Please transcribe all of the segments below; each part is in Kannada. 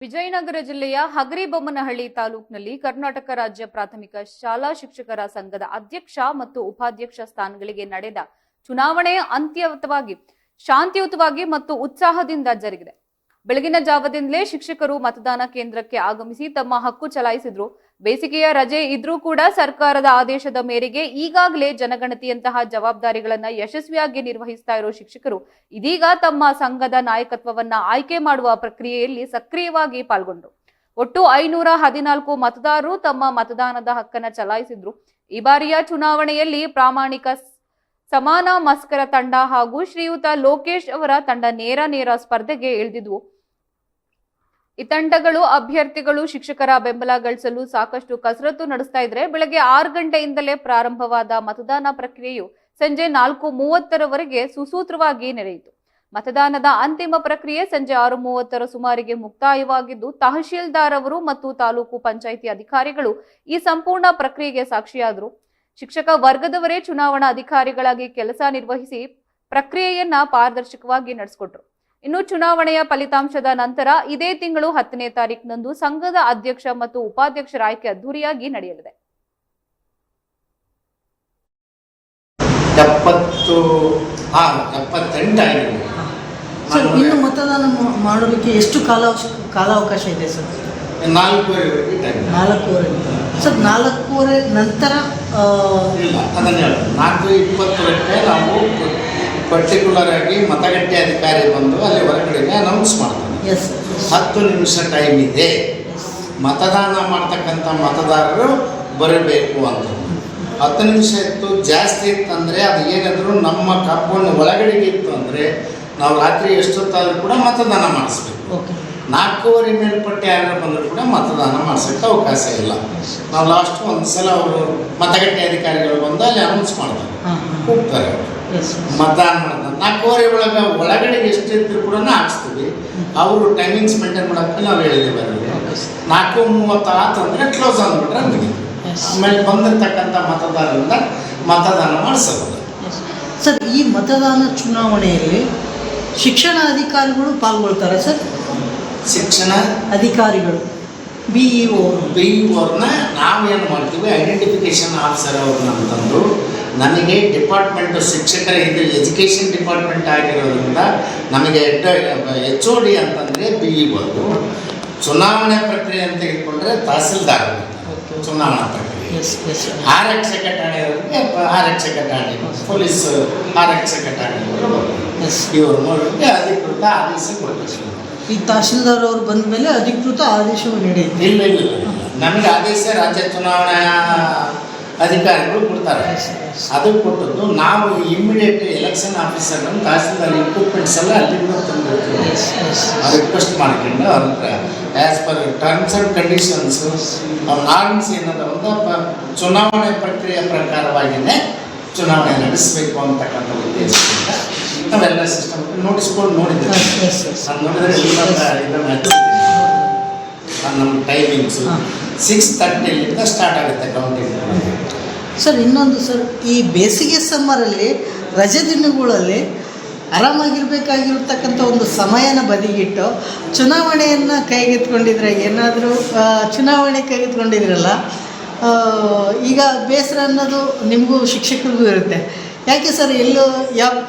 ವಿಜಯನಗರ ಜಿಲ್ಲೆಯ ಹಗರಿಬೊಮ್ಮನಹಳ್ಳಿ ತಾಲೂಕಿನಲ್ಲಿ ಕರ್ನಾಟಕ ರಾಜ್ಯ ಪ್ರಾಥಮಿಕ ಶಾಲಾ ಶಿಕ್ಷಕರ ಸಂಘದ ಅಧ್ಯಕ್ಷ ಮತ್ತು ಉಪಾಧ್ಯಕ್ಷ ಸ್ಥಾನಗಳಿಗೆ ನಡೆದ ಚುನಾವಣೆ ಶಾಂತಿಯುತವಾಗಿ ಮತ್ತು ಉತ್ಸಾಹದಿಂದ ಜರುಗಿದೆ. ಬೆಳಗಿನ ಜಾವದಿಂದಲೇ ಶಿಕ್ಷಕರು ಮತದಾನ ಕೇಂದ್ರಕ್ಕೆ ಆಗಮಿಸಿ ತಮ್ಮ ಹಕ್ಕು ಚಲಾಯಿಸಿದ್ರು. ಬೇಸಿಗೆಯ ರಜೆ ಇದ್ರೂ ಕೂಡ ಸರ್ಕಾರದ ಆದೇಶದ ಮೇರೆಗೆ ಈಗಾಗಲೇ ಜನಗಣತಿಯಂತಹ ಜವಾಬ್ದಾರಿಗಳನ್ನ ಯಶಸ್ವಿಯಾಗಿ ನಿರ್ವಹಿಸ್ತಾ ಇರೋ ಶಿಕ್ಷಕರು ಇದೀಗ ತಮ್ಮ ಸಂಘದ ನಾಯಕತ್ವವನ್ನ ಆಯ್ಕೆ ಮಾಡುವ ಪ್ರಕ್ರಿಯೆಯಲ್ಲಿ ಸಕ್ರಿಯವಾಗಿ ಪಾಲ್ಗೊಂಡರು. ಒಟ್ಟು 514 ಮತದಾರರು ತಮ್ಮ ಮತದಾನದ ಹಕ್ಕನ್ನ ಚಲಾಯಿಸಿದ್ರು. ಈ ಬಾರಿಯ ಚುನಾವಣೆಯಲ್ಲಿ ಪ್ರಾಮಾಣಿಕ ಸಮಾನ ಮಸ್ಕರ ತಂಡ ಹಾಗೂ ಶ್ರೀಯುತ ಲೋಕೇಶ್ ಅವರ ತಂಡ ನೇರ ಸ್ಪರ್ಧೆಗೆ ಇಳಿದಿದ್ವು. ಈ ತಂಡಗಳು ಅಭ್ಯರ್ಥಿಗಳು ಶಿಕ್ಷಕರ ಬೆಂಬಲ ಗಳಿಸಲು ಸಾಕಷ್ಟು ಕಸರತ್ತು ನಡೆಸ್ತಾ ಇದ್ರೆ ಬೆಳಗ್ಗೆ 6 ಗಂಟೆಯಿಂದಲೇ ಪ್ರಾರಂಭವಾದ ಮತದಾನ ಪ್ರಕ್ರಿಯೆಯು ಸಂಜೆ 4:30ರವರೆಗೆ ಸುಸೂತ್ರವಾಗಿ ನಡೆಯಿತು. ಮತದಾನದ ಅಂತಿಮ ಪ್ರಕ್ರಿಯೆ ಸಂಜೆ 6:30ರ ಸುಮಾರಿಗೆ ಮುಕ್ತಾಯವಾಗಿದ್ದು, ತಹಶೀಲ್ದಾರ್ ಅವರು ಮತ್ತು ತಾಲೂಕು ಪಂಚಾಯಿತಿ ಅಧಿಕಾರಿಗಳು ಈ ಸಂಪೂರ್ಣ ಪ್ರಕ್ರಿಯೆಗೆ ಸಾಕ್ಷಿಯಾದರು. ಶಿಕ್ಷಕ ವರ್ಗದವರೇ ಚುನಾವಣಾ ಅಧಿಕಾರಿಗಳಾಗಿ ಕೆಲಸ ನಿರ್ವಹಿಸಿ ಪ್ರಕ್ರಿಯೆಯನ್ನ ಪಾರದರ್ಶಕವಾಗಿ ನಡೆಸಿಕೊಟ್ರು. ಇನ್ನು ಚುನಾವಣೆಯ ಫಲಿತಾಂಶದ ನಂತರ ಇದೇ ತಿಂಗಳು 10ನೇ ತಾರೀಕಿನಂದು ಸಂಘದ ಅಧ್ಯಕ್ಷ ಮತ್ತು ಉಪಾಧ್ಯಕ್ಷರ ಆಯ್ಕೆ ಅದ್ದೂರಿಯಾಗಿ ನಡೆಯಲಿದೆ. 78 ಇನ್ನು ಮತದಾನ ಮಾಡಲಿಕ್ಕೆ ಎಷ್ಟು ಕಾಲಾವಕಾಶ ಇದೆ ಸರ್? 4:15 ಸರ್. 4:15 ನಂತರ ಇಲ್ಲ, ಅದನ್ನ 4:20 ನಾವು ಪರ್ಟಿಕ್ಯುಲರ್ ಆಗಿ ಮತಗಟ್ಟೆ ಅಧಿಕಾರಿ ಬಂದು ಅಲ್ಲಿ ಹೊರಗಡೆಗೆ ಅನೌನ್ಸ್ ಮಾಡ್ತಾನೆ. 10 ನಿಮಿಷ ಟೈಮ್ ಇದೆ, ಮತದಾನ ಮಾಡ್ತಕ್ಕಂಥ ಮತದಾರರು ಬರಬೇಕು ಅಂತ. 10 ನಿಮಿಷ ಇತ್ತು, ಜಾಸ್ತಿ ಇತ್ತಂದರೆ ಅದು ಏನಾದರೂ ನಮ್ಮ ಕಾಂಪೌಂಡ್ ಒಳಗಡೆಗೆ ಇತ್ತು ಅಂದರೆ ನಾವು ರಾತ್ರಿ ಎಷ್ಟೊತ್ತಾದರೂ ಕೂಡ ಮತದಾನ ಮಾಡಿಸ್ಬೇಕು. 4:15 ಮೇಲ್ಪಟ್ಟೆ ಯಾರು ಬಂದರೂ ಕೂಡ ಮತದಾನ ಮಾಡಿಸೋಕ್ಕೆ ಅವಕಾಶ ಇಲ್ಲ. ನಾವು ಲಾಸ್ಟ್ ಒಂದು ಸಲ ಅವರು ಮತಗಟ್ಟೆ ಅಧಿಕಾರಿಗಳು ಬಂದು ಅಲ್ಲಿ ಅನೌನ್ಸ್ ಮಾಡ್ತಾರೆ, ಕೂಗ್ತಾರೆ ಮತದಾನ ಮಾಡಿದ 4:15 ಒಳಗಡೆಗೆ ಎಷ್ಟಿದ್ರು ಕೂಡ ಹಾಕ್ಸ್ತೀವಿ. ಅವರು ಟೈಮಿಂಗ್ಸ್ ಮೇಂಟೈನ್ ಮಾಡೋಕ್ಕೆ ನಾವು ಹೇಳಿದ್ದೇವೆ. 4:30 ಆತಂದರೆ ಕ್ಲೋಸ್ ಅಂದ್ಬಿಟ್ರೆ ಮುಗಿತು. ಆಮೇಲೆ ಬಂದಿರ್ತಕ್ಕಂಥ ಮತದಾರರಿಂದ ಮತದಾನ ಮಾಡಿಸಬಹುದು. ಸರ್, ಈ ಮತದಾನ ಚುನಾವಣೆಯಲ್ಲಿ ಶಿಕ್ಷಣ ಅಧಿಕಾರಿಗಳು ಪಾಲ್ಗೊಳ್ತಾರೆ ಸರ್? ಶಿಕ್ಷಣ ಅಧಿಕಾರಿಗಳು BEOವ್ರನ್ನ ನಾವೇನು ಮಾಡ್ತೀವಿ, ಐಡೆಂಟಿಫಿಕೇಷನ್ ಆಫೀಸರ್ ಅವ್ರನ್ನ ಅಂತಂದು ನಮಗೆ ಡಿಪಾರ್ಟ್ಮೆಂಟ್ ಶಿಕ್ಷಕರ ಇದು ಎಜುಕೇಷನ್ ಡಿಪಾರ್ಟ್ಮೆಂಟ್ ಆಗಿರೋದ್ರಿಂದ ನಮಗೆ HOD ಅಂತಂದರೆ BEO. ಚುನಾವಣೆ ಪ್ರಕ್ರಿಯೆ ಅಂತ ತೆಗೆದುಕೊಂಡ್ರೆ ತಹಸೀಲ್ದಾರ್ ಚುನಾವಣಾ ಪ್ರಕ್ರಿಯೆ, ಆರಕ್ಷಕ ಠಾಣೆಯವರಿಗೆ ಆರಕ್ಷಕ ಠಾಣೆ, ಪೊಲೀಸ್ ಆರಕ್ಷಕ ಠಾಣೆಯವರು ಇವರು ನೋಡಿದ್ರೆ ಅಧಿಕೃತ ಆದೇಶ ಕೊಡ್ತಾರೆ. ಈ ತಹಶೀಲ್ದಾರ್ ಅವರು ಬಂದ ಮೇಲೆ ಅಧಿಕೃತ ಆದೇಶವು ನೀಡಿದೆ? ಇಲ್ಲ, ನಮಗೆ ಆದೇಶ ರಾಜ್ಯ ಚುನಾವಣಾ ಅಧಿಕಾರಿಗಳು ಕೊಡ್ತಾರೆ. ಅದು ಕೊಟ್ಟದ್ದು ನಾವು ಇಮ್ಮಿಡಿಯೇಟ್ ಎಲೆಕ್ಷನ್ ಆಫೀಸರ್ ನಮ್ಮ ತಹಸೀಲ್ದಾರ್ ಇಕ್ವಿಪ್ಮೆಂಟ್ಸ್ ಎಲ್ಲ ಅಲ್ಲಿಂದ ತಂದಿರ್ತೀವಿ. ರಿಕ್ವೆಸ್ಟ್ ಮಾಡ್ಕೊಂಡು ಅವ್ರ ಹತ್ರ as per terms and conditions norms ಏನದ ಒಂದು ಚುನಾವಣೆ ಪ್ರಕ್ರಿಯೆ ಪ್ರಕಾರವಾಗಿಯೇ ಚುನಾವಣೆ ನಡೆಸಬೇಕು ಅಂತಕ್ಕಂಥ ಉದ್ದೇಶದಿಂದ ನಾವೆಲ್ಲ ಸಿಸ್ಟಮ್ ನೋಟಿಸ್ಕೊಂಡು ನೋಡಿದ್ದೇವೆ. ನಾನು ನೋಡಿದರೆ ನಮ್ಮ ಟೈಮಿಂಗ್ಸು 6:30 ಸ್ಟಾರ್ಟ್ ಆಗುತ್ತೆ ಕೌಂಟಿಂಗ್. ಸರ್, ಇನ್ನೊಂದು ಸರ್, ಈ ಬೇಸಿಗೆ ಸಮ್ಮರಲ್ಲಿ ರಜೆ ದಿನಗಳಲ್ಲಿ ಆರಾಮಾಗಿರ್ಬೇಕಾಗಿರ್ತಕ್ಕಂಥ ಒಂದು ಸಮಯನ ಬದಿಗಿಟ್ಟು ಚುನಾವಣೆಯನ್ನು ಕೈಗೆತ್ಕೊಂಡಿದ್ರೆ, ಏನಾದರೂ ಚುನಾವಣೆ ಕೈಗೆತ್ಕೊಂಡಿದ್ರಲ್ಲ, ಈಗ ಬೇಸರ ಅನ್ನೋದು ನಿಮಗೂ ಶಿಕ್ಷಕರಿಗೂ ಇರುತ್ತೆ. ಯಾಕೆ ಸರ್ ಎಲ್ಲೋ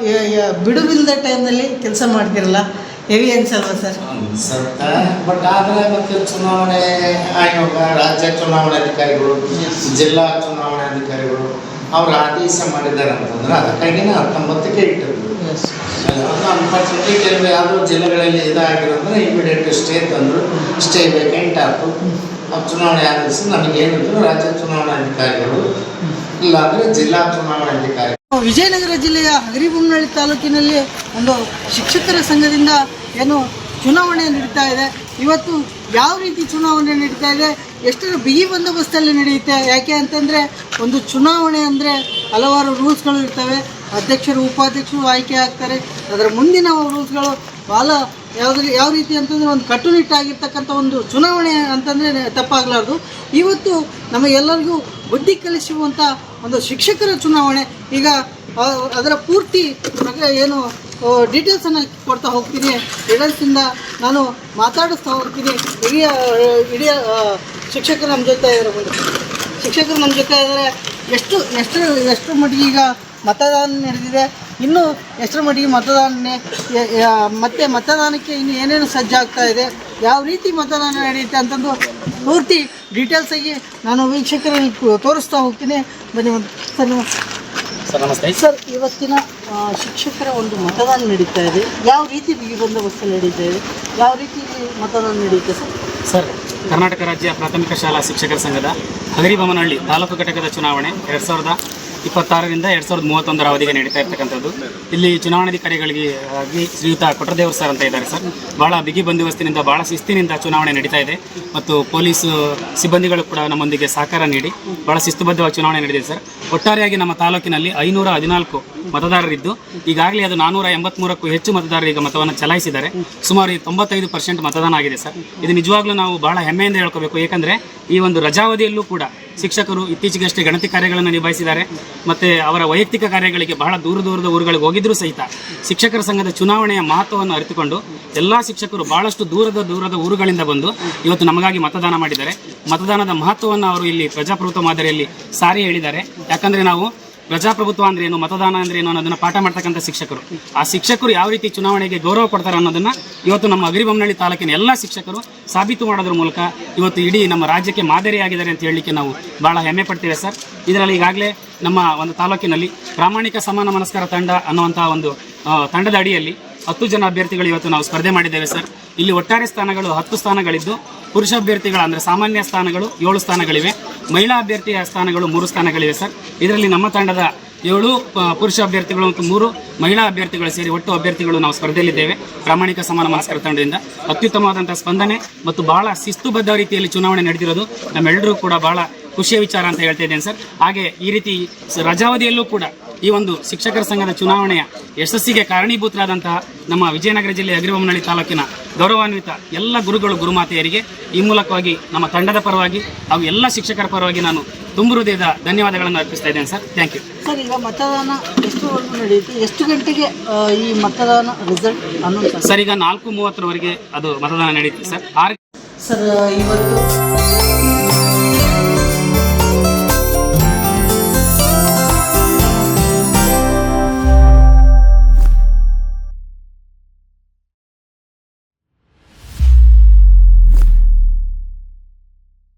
ಬಿಡುವಿಲ್ಲದ ಟೈಮ್ನಲ್ಲಿ ಕೆಲಸ ಮಾಡ್ತಿರಲ್ಲ? ಹೆವಿ ಅನ್ಸಲ್ವಾ ಸರ್? ಅನ್ಸುತ್ತೆ, ಬಟ್ ಆದರೆ ಮತ್ತೆ ಚುನಾವಣೆ ಆಯೋಗ, ರಾಜ್ಯ ಚುನಾವಣಾಧಿಕಾರಿಗಳು, ಜಿಲ್ಲಾ ಚುನಾವಣಾಧಿಕಾರಿಗಳು ಅವರು ಆದೇಶ ಮಾಡಿದ್ದಾರೆ ಅಂತಂದ್ರೆ ಅದಕ್ಕಾಗಿಯೇ 19ಕ್ಕೆ ಇಟ್ಟಿದ್ರು. ಅನ್ಫಾರ್ಚುನೇಟ್ಲಿ ಕೆಲವು ಯಾವುದೋ ಜಿಲ್ಲೆಗಳಲ್ಲಿ ಇದಾಗಿರೋದ್ರೆ ಇಮಿಡಿಯೇಟ್ ಸ್ಟೇ ತಂದರು, ಸ್ಟೇ ವೇಕೆಂಟ್ ಆಯಿತು. ಚುನಾವಣೆ ಆದೇಶ ನಮಗೇನಿದ್ರು ರಾಜ್ಯ ಚುನಾವಣಾಧಿಕಾರಿಗಳು, ಇಲ್ಲಾಂದರೆ ಜಿಲ್ಲಾ ಚುನಾವಣಾಧಿಕಾರಿ. ವಿಜಯನಗರ ಜಿಲ್ಲೆಯ ಹಗರಿಬೊಮ್ಮನಹಳ್ಳಿ ತಾಲೂಕಿನಲ್ಲಿ ಒಂದು ಶಿಕ್ಷಕರ ಸಂಘದಿಂದ ಏನು ಚುನಾವಣೆ ನಡೀತಾ ಇದೆ. ಇವತ್ತು ಯಾವ ರೀತಿ ಚುನಾವಣೆ ನಡೀತಾ ಇದೆ, ಎಷ್ಟರ ಬಿಗಿ ಬಂದೋಬಸ್ತಲ್ಲಿ ನಡೆಯುತ್ತೆ? ಯಾಕೆ ಅಂತಂದರೆ ಒಂದು ಚುನಾವಣೆ ಅಂದರೆ ಹಲವಾರು ರೂಲ್ಸ್ಗಳು ಇರ್ತವೆ. ಅಧ್ಯಕ್ಷರು ಉಪಾಧ್ಯಕ್ಷರು ಆಯ್ಕೆ ಆಗ್ತಾರೆ. ಅದರ ಮುಂದಿನ ರೂಲ್ಸ್ಗಳು ಭಾಳ ಯಾವ ರೀತಿ ಅಂತಂದರೆ ಒಂದು ಕಟ್ಟುನಿಟ್ಟಾಗಿರ್ತಕ್ಕಂಥ ಒಂದು ಚುನಾವಣೆ ಅಂತಂದರೆ ತಪ್ಪಾಗಲಾರ್ದು. ಇವತ್ತು ನಮಗೆಲ್ಲರಿಗೂ ಬುದ್ಧಿ ಕಲಿಸುವಂಥ ಒಂದು ಶಿಕ್ಷಕರ ಚುನಾವಣೆ. ಈಗ ಅದರ ಪೂರ್ತಿ ಏನು ಡೀಟೇಲ್ಸನ್ನು ಕೊಡ್ತಾ ಹೋಗ್ತೀನಿ. ಡೀಟೇಲ್ಸಿಂದ ನಾನು ಮಾತಾಡಿಸ್ತಾ ಹೋಗ್ತೀನಿ. ಇಡೀ ಶಿಕ್ಷಕರು ನಮ್ಮ ಜೊತೆ ಇದ್ದಾರೆ. ಶಿಕ್ಷಕರು ನಮ್ಮ ಜೊತೆ ಇದ್ದಾರೆ. ಎಷ್ಟು ಮಟ್ಟಿಗೆ ಈಗ ಮತದಾನ ನಡೆದಿದೆ, ಇನ್ನೂ ಎಷ್ಟರ ಮಟ್ಟಿಗೆ ಮತದಾನಕ್ಕೆ ಇನ್ನು ಏನೇನು ಸಜ್ಜಾಗ್ತಾ ಇದೆ, ಯಾವ ರೀತಿ ಮತದಾನ ನಡೆಯುತ್ತೆ ಅಂತಂದು ಪೂರ್ತಿ ಡೀಟೇಲ್ಸಾಗಿ ನಾನು ವೀಕ್ಷಕರಲ್ಲಿ ತೋರಿಸ್ತಾ ಹೋಗ್ತೀನಿ. ಬನ್ನಿ ಸರ್. ಸರ್ ನಮಸ್ತೆ ಸರ್, ಇವತ್ತಿನ ಶಿಕ್ಷಕರ ಒಂದು ಮತದಾನ ನಡೀತಾ ಇದೆ. ಯಾವ ರೀತಿ ಬಿಗಿ ಬಂದೋಬಸ್ತಲ್ಲಿ ನಡೀತಾ ಇದೆ, ಯಾವ ರೀತಿ ಮತದಾನ ನಡೆಯುತ್ತೆ ಸರ್? ಸರ್, ಕರ್ನಾಟಕ ರಾಜ್ಯ ಪ್ರಾಥಮಿಕ ಶಾಲಾ ಶಿಕ್ಷಕರ ಸಂಘದ ಹಗರಿಬೊಮ್ಮನಹಳ್ಳಿ ತಾಲೂಕು ಘಟಕದ ಚುನಾವಣೆ 2026ರಿಂದ 2031 ಅವಧಿಗೆ ನಡೀತಾ ಇರ್ತಕ್ಕಂಥದ್ದು. ಇಲ್ಲಿ ಚುನಾವಣಾಧಿಕಾರಿಗಳಿಗೆ ಶ್ರೀಯುತ ಕೊಟ್ರದೇವರು ಸರ್ ಅಂತ ಇದ್ದಾರೆ ಸರ್. ಭಾಳ ಬಿಗಿ ಬಂದೋಬಸ್ತಿನಿಂದ, ಭಾಳ ಶಿಸ್ತಿನಿಂದ ಚುನಾವಣೆ ನಡೀತಾ ಇದೆ ಮತ್ತು ಪೊಲೀಸ್ ಸಿಬ್ಬಂದಿಗಳು ಕೂಡ ನಮ್ಮೊಂದಿಗೆ ಸಹಕಾರ ನೀಡಿ ಭಾಳ ಶಿಸ್ತುಬದ್ಧವಾಗಿ ಚುನಾವಣೆ ನಡೆದಿದೆ ಸರ್. ಒಟ್ಟಾರೆಯಾಗಿ ನಮ್ಮ ತಾಲೂಕಿನಲ್ಲಿ 514 ಮತದಾರರಿದ್ದು ಈಗಾಗಲೇ ಅದು 483ಕ್ಕೂ ಹೆಚ್ಚು ಮತದಾರರು ಈಗ ಮತವನ್ನು ಚಲಾಯಿಸಿದ್ದಾರೆ. ಸುಮಾರು 95% ಮತದಾನ ಆಗಿದೆ ಸರ್. ಇದು ನಿಜವಾಗ್ಲೂ ನಾವು ಬಹಳ ಹೆಮ್ಮೆಯಿಂದ ಹೇಳ್ಕೋಬೇಕು. ಏಕೆಂದರೆ ಈ ಒಂದು ರಜಾವಧಿಯಲ್ಲೂ ಕೂಡ ಶಿಕ್ಷಕರು ಇತ್ತೀಚೆಗಷ್ಟೇ ಗಣತಿ ಕಾರ್ಯಗಳನ್ನು ನಿಭಾಯಿಸಿದ್ದಾರೆ ಮತ್ತು ಅವರ ವೈಯಕ್ತಿಕ ಕಾರ್ಯಗಳಿಗೆ ಬಹಳ ದೂರದ ಊರುಗಳಿಗೆ ಹೋಗಿದ್ರೂ ಸಹಿತ ಶಿಕ್ಷಕರ ಸಂಘದ ಚುನಾವಣೆಯ ಮಹತ್ವವನ್ನು ಅರಿತುಕೊಂಡು ಎಲ್ಲ ಶಿಕ್ಷಕರು ಬಹಳಷ್ಟು ದೂರದ ಊರುಗಳಿಂದ ಬಂದು ಇವತ್ತು ನಮಗಾಗಿ ಮತದಾನ ಮಾಡಿದ್ದಾರೆ. ಮತದಾನದ ಮಹತ್ವವನ್ನು ಅವರು ಇಲ್ಲಿ ಪ್ರಜಾಪ್ರಭುತ್ವ ಮಾದರಿಯಲ್ಲಿ ಸಾರಿ ಹೇಳಿದ್ದಾರೆ. ಯಾಕಂದರೆ ನಾವು ಪ್ರಜಾಪ್ರಭುತ್ವ ಅಂದ್ರೆ ಏನು, ಮತದಾನ ಅಂದ್ರೆ ಏನು ಅನ್ನೋದನ್ನ ಪಾಠ ಮಾಡ್ತಕ್ಕಂಥ ಶಿಕ್ಷಕರು, ಆ ಶಿಕ್ಷಕರು ಯಾವ ರೀತಿ ಚುನಾವಣೆಗೆ ಗೌರವ ಕೊಡ್ತಾರೆ ಅನ್ನೋದನ್ನ ಇವತ್ತು ನಮ್ಮ ಹಗರಿಬೊಮ್ಮನಹಳ್ಳಿ ತಾಲೂಕಿನ ಎಲ್ಲ ಶಿಕ್ಷಕರು ಸಾಬೀತು ಮಾಡೋದ್ರ ಮೂಲಕ ಇವತ್ತು ಇಡೀ ನಮ್ಮ ರಾಜ್ಯಕ್ಕೆ ಮಾದರಿಯಾಗಿದ್ದಾರೆ ಅಂತ ಹೇಳಲಿಕ್ಕೆ ನಾವು ಬಹಳ ಹೆಮ್ಮೆ ಪಡ್ತೇವೆ ಸರ್. ಇದರಲ್ಲಿ ಈಗಾಗಲೇ ನಮ್ಮ ಒಂದು ತಾಲೂಕಿನಲ್ಲಿ ಪ್ರಾಮಾಣಿಕ ಸಮಾನ ಮನಸ್ಕಾರ ತಂಡ ಅನ್ನುವಂತಹ ಒಂದು ತಂಡದ ಅಡಿಯಲ್ಲಿ 10 ಜನ ಅಭ್ಯರ್ಥಿಗಳು ಇವತ್ತು ನಾವು ಸ್ಪರ್ಧೆ ಮಾಡಿದ್ದೇವೆ ಸರ್. ಇಲ್ಲಿ ಒಟ್ಟಾರೆ ಸ್ಥಾನಗಳು 10 ಸ್ಥಾನಗಳಿದ್ದು, ಪುರುಷ ಅಭ್ಯರ್ಥಿಗಳ ಅಂದರೆ ಸಾಮಾನ್ಯ ಸ್ಥಾನಗಳು 7 ಸ್ಥಾನಗಳಿವೆ, ಮಹಿಳಾ ಅಭ್ಯರ್ಥಿಯ ಸ್ಥಾನಗಳು 3 ಸ್ಥಾನಗಳಿವೆ ಸರ್. ಇದರಲ್ಲಿ ನಮ್ಮ ತಂಡದ 7 ಪುರುಷ ಅಭ್ಯರ್ಥಿಗಳು ಮತ್ತು 3 ಮಹಿಳಾ ಅಭ್ಯರ್ಥಿಗಳು ಸೇರಿ ಒಟ್ಟು ಅಭ್ಯರ್ಥಿಗಳು ನಾವು ಸ್ಪರ್ಧೆಯಲ್ಲಿದ್ದೇವೆ. ಪ್ರಾಮಾಣಿಕ ಸಮಾನ ಮನಸ್ಕಾರ ತಂಡದಿಂದ ಅತ್ಯುತ್ತಮವಾದಂಥ ಸ್ಪಂದನೆ ಮತ್ತು ಬಹಳ ಶಿಸ್ತುಬದ್ಧ ರೀತಿಯಲ್ಲಿ ಚುನಾವಣೆ ನಡೆದಿರೋದು ನಮ್ಮೆಲ್ಲರೂ ಕೂಡ ಬಹಳ ಖುಷಿಯ ವಿಚಾರ ಅಂತ ಹೇಳ್ತಾ ಇದ್ದೇನೆ ಸರ್. ಹಾಗೆ ಈ ರೀತಿ ರಜಾವಧಿಯಲ್ಲೂ ಕೂಡ ಈ ಒಂದು ಶಿಕ್ಷಕರ ಸಂಘದ ಚುನಾವಣೆಯ ಯಶಸ್ಸಿಗೆ ಕಾರಣೀಭೂತರಾದಂತಹ ನಮ್ಮ ವಿಜಯನಗರ ಜಿಲ್ಲೆ ಹಗರಿಬೊಮ್ಮನಹಳ್ಳಿ ತಾಲೂಕಿನ ಗೌರವಾನ್ವಿತ ಎಲ್ಲ ಗುರುಗಳು ಗುರುಮಾತೆಯರಿಗೆ ಈ ಮೂಲಕವಾಗಿ ನಮ್ಮ ತಂಡದ ಪರವಾಗಿ ಹಾಗೂ ಎಲ್ಲ ಶಿಕ್ಷಕರ ಪರವಾಗಿ ನಾನು ತುಂಬು ಹೃದಯದ ಧನ್ಯವಾದಗಳನ್ನು ಅರ್ಪಿಸ್ತಾ ಇದ್ದೇನೆ ಸರ್. Thank you sir. ಈಗ ಮತದಾನ ಎಷ್ಟುವರೆಗೂ ನಡೆಯುತ್ತೆ, ಎಷ್ಟು ಗಂಟೆಗೆ ಈ ಮತದಾನ ರಿಸಲ್ಟ್ ಅನ್ನೋದು ಸರ್? ಈಗ 4:30ವರೆಗೆ ಅದು ಮತದಾನ ನಡೆಯುತ್ತೆ ಸರ್. ಸರ್, ಇವತ್ತು